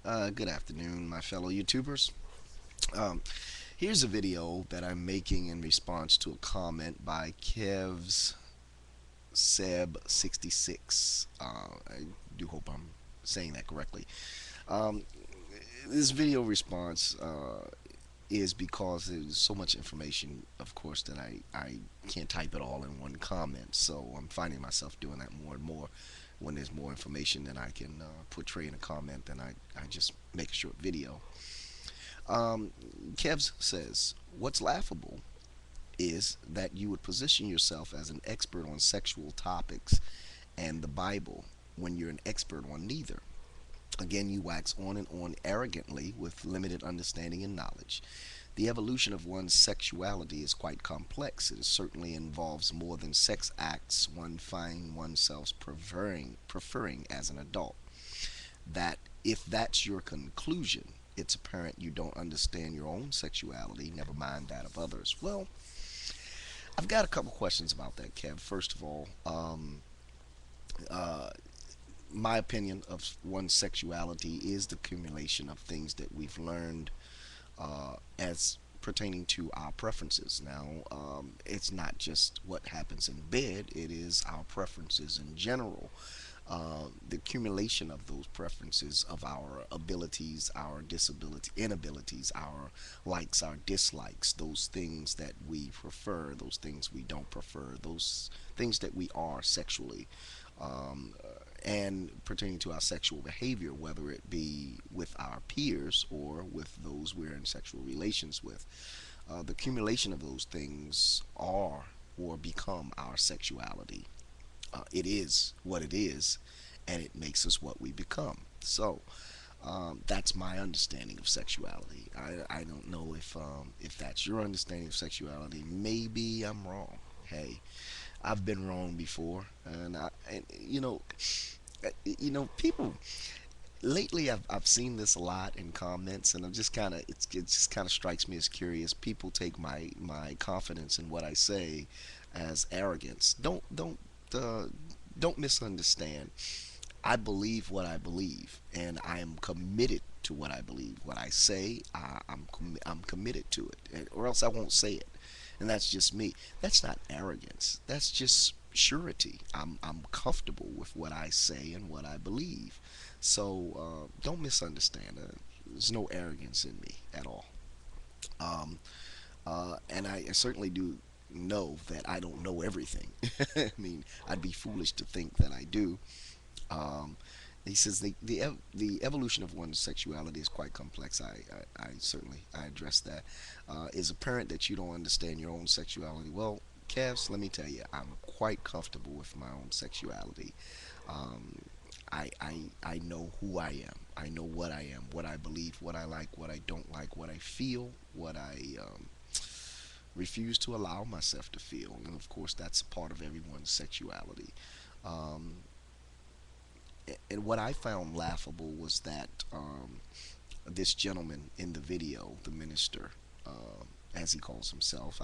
Good afternoon, my fellow YouTubers. Um, Here's a video that I'm making in response to a comment by Kev's Seb66. I do hope I'm saying that correctly. Um, this video response is because there's so much information, of course, that I can't type it all in one comment. So I'm finding myself doing that more and more. When there's more information than I can portray in a comment, then I just make a short video. Um, Kevs says, what's laughable is that you would position yourself as an expert on sexual topics and the Bible when you're an expert on neither. Again, you wax on and on arrogantly with limited understanding and knowledge. The evolution of one's sexuality is quite complex. It certainly involves more than sex acts one find oneself preferring as an adult. That if that's your conclusion, it's apparent you don't understand your own sexuality, never mind that of others. Well, I've got a couple questions about that, Kev. First of all, uh, my opinion of one's sexuality is the accumulation of things that we've learned as pertaining to our preferences. Now, it's not just what happens in bed, it is our preferences in general. The accumulation of those preferences of our abilities, our disability, inabilities, our likes, our dislikes, those things that we prefer, those things we don't prefer, those things that we are sexually, um, and pertaining to our sexual behavior, whether it be with our peers or with those we're in sexual relations with. The accumulation of those things are or become our sexuality. It is what it is, and it makes us what we become. So that's my understanding of sexuality. I don't know if that's your understanding of sexuality. Maybe I'm wrong. Hey, I've been wrong before, and people lately I've seen this a lot in comments, and I'm just kind of it just kind of strikes me as curious. People take my confidence in what I say as arrogance. Uh, don't misunderstand. I believe what I believe, and I am committed to what I believe. What I say, I'm committed to it, or else I won't say it. And that's just me. That's not arrogance. That's just surety. I'm comfortable with what I say and what I believe. So don't misunderstand. There's no arrogance in me at all. Um, and I certainly do know that I don't know everything. I mean, I'd be foolish to think that I do. Um, he says the evolution of one's sexuality is quite complex. I certainly I address that. Is apparent that you don't understand your own sexuality. Well, Kevs, let me tell you, I'm quite comfortable with my own sexuality. Um, I know who I am. I know what I am, what I believe, what I like, what I don't like, what I feel, what I refuse to allow myself to feel. And of course, that's a part of everyone's sexuality. Um, and what I found laughable was that this gentleman in the video, the minister, as he calls himself,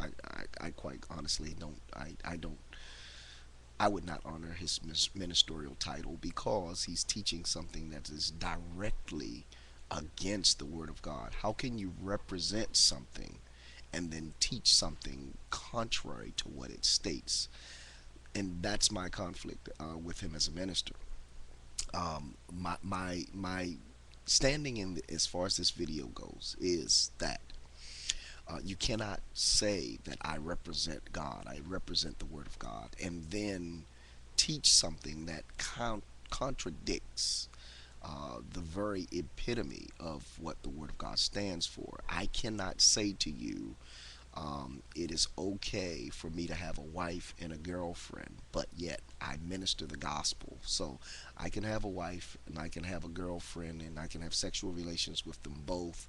I quite honestly don't, I would not honor his ministerial title because he's teaching something that is directly against the Word of God. How can you represent something and then teach something contrary to what it states? And that's my conflict with him as a minister. My standing in as far as this video goes is that you cannot say that I represent God, I represent the Word of God, and then teach something that contradicts the very epitome of what the Word of God stands for. I cannot say to you, it is okay for me to have a wife and a girlfriend, but yet I minister the gospel. So I can have a wife and I can have a girlfriend and I can have sexual relations with them both.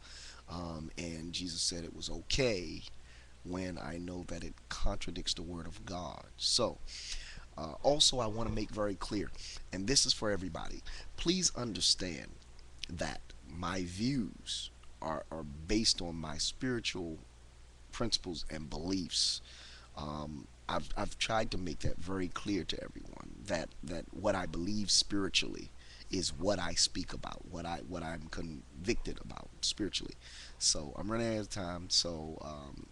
And Jesus said it was okay when I know that it contradicts the word of God. So, also, I want to make very clear, and this is for everybody, please understand that my views are based on my spiritual principles and beliefs. I've tried to make that very clear to everyone that what I believe spiritually is what I speak about, what I'm convicted about spiritually. So I'm running out of time. So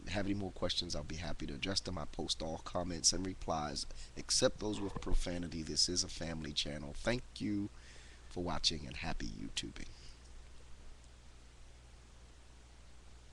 have any more questions? I'll be happy to address them. I post all comments and replies, except those with profanity. This is a family channel. Thank you for watching and happy YouTubing.